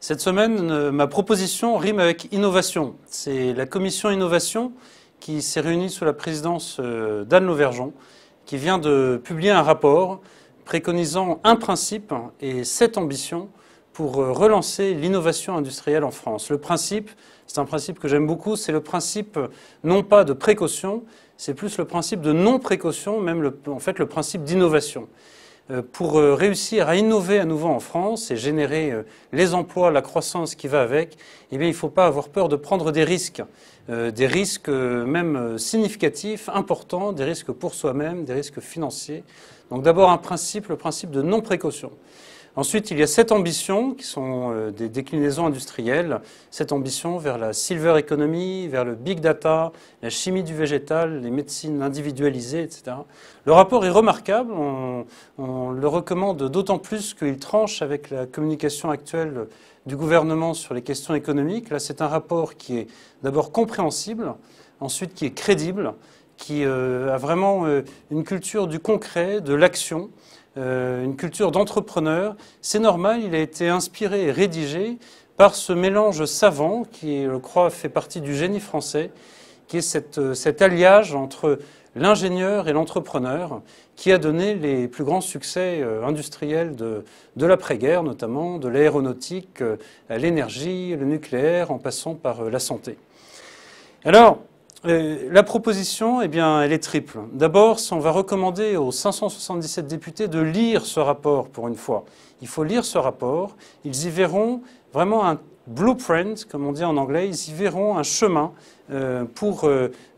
Cette semaine, ma proposition rime avec innovation. C'est la commission innovation qui s'est réunie sous la présidence d'Anne Lauvergeon, qui vient de publier un rapport préconisant un principe et 7 ambitions pour relancer l'innovation industrielle en France. Le principe, c'est un principe que j'aime beaucoup, c'est le principe non pas de précaution, c'est plus le principe de non-précaution, même en fait le principe d'innovation. Pour réussir à innover à nouveau en France et générer les emplois, la croissance qui va avec, eh bien, il ne faut pas avoir peur de prendre des risques même significatifs, importants, des risques pour soi-même, des risques financiers. Donc d'abord un principe, le principe de non-précaution. Ensuite, il y a 7 ambitions qui sont des déclinaisons industrielles, 7 ambitions vers la silver economy, vers le big data, la chimie du végétal, les médecines individualisées, etc. Le rapport est remarquable, on le recommande d'autant plus qu'il tranche avec la communication actuelle du gouvernement sur les questions économiques. Là, c'est un rapport qui est d'abord compréhensible, ensuite qui est crédible, qui a vraiment une culture du concret, de l'action, une culture d'entrepreneur. C'est normal, il a été inspiré et rédigé par ce mélange savant qui, je crois, fait partie du génie français, qui est cet alliage entre l'ingénieur et l'entrepreneur qui a donné les plus grands succès industriels de l'après-guerre, notamment de l'aéronautique à l'énergie, le nucléaire, en passant par la santé. Alors, la proposition, eh bien, elle est triple. D'abord, on va recommander aux 577 députés de lire ce rapport pour une fois. Il faut lire ce rapport. Ils y verront vraiment un blueprint, comme on dit en anglais. Ils y verront un chemin pour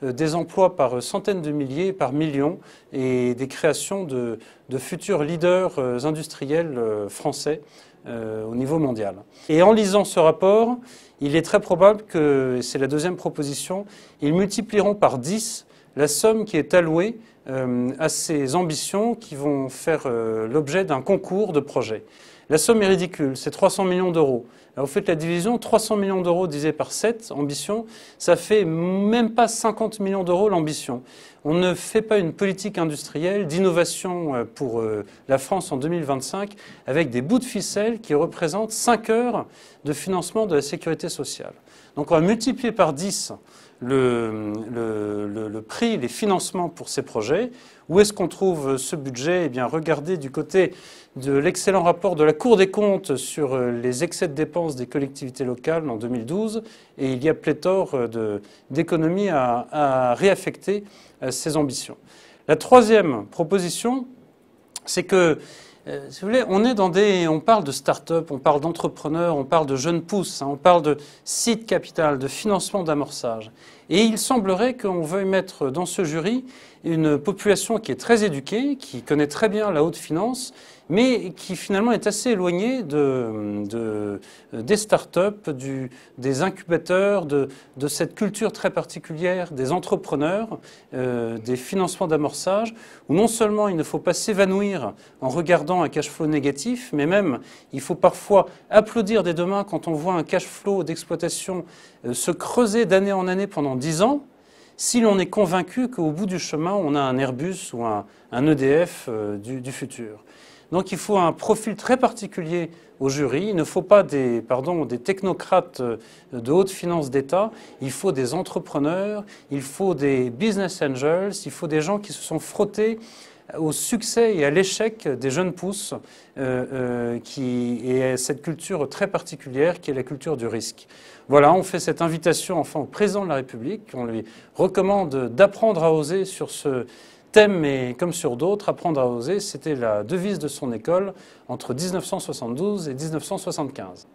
des emplois par centaines de milliers, par millions, et des créations de futurs leaders industriels français au niveau mondial. Et en lisant ce rapport, il est très probable que, c'est la deuxième proposition, ils multiplieront par 10 la somme qui est allouée à ces ambitions qui vont faire l'objet d'un concours de projets. La somme est ridicule, c'est 300 millions d'euros. Alors vous faites la division, 300 millions d'euros divisé par 7 ambitions, ça fait même pas 50 millions d'euros l'ambition. On ne fait pas une politique industrielle d'innovation pour la France en 2025 avec des bouts de ficelle qui représentent 5 heures de financement de la sécurité sociale. Donc on va multiplier par 10 le prix, les financements pour ces projets. Où est-ce qu'on trouve ce budget? Eh bien, regardez du côté de l'excellent rapport de la Cour des comptes sur les excès de dépenses des collectivités locales en 2012, et il y a pléthore d'économies à réaffecter à ces ambitions. La troisième proposition, c'est que si vous voulez, on parle de start-up, on parle d'entrepreneurs, on parle de jeunes pousses, on parle de seed capital, de financement d'amorçage. Et il semblerait qu'on veuille mettre dans ce jury une population qui est très éduquée, qui connaît très bien la haute finance, mais qui finalement est assez éloignée des start-up, des incubateurs, de cette culture très particulière des entrepreneurs, des financements d'amorçage, où non seulement il ne faut pas s'évanouir en regardant un cash flow négatif, mais même il faut parfois applaudir des deux mains quand on voit un cash flow d'exploitation se creuser d'année en année pendant 10 ans, si l'on est convaincu qu'au bout du chemin, on a un Airbus ou un EDF du futur. Donc il faut un profil très particulier au jury. Il ne faut pas des technocrates de haute finance d'État. Il faut des entrepreneurs, il faut des business angels, il faut des gens qui se sont frottés au succès et à l'échec des jeunes pousses et à cette culture très particulière qui est la culture du risque. Voilà, on fait cette invitation enfin au président de la République. On lui recommande d'apprendre à oser sur ce thème, mais comme sur d'autres, apprendre à oser, c'était la devise de son école entre 1972 et 1975.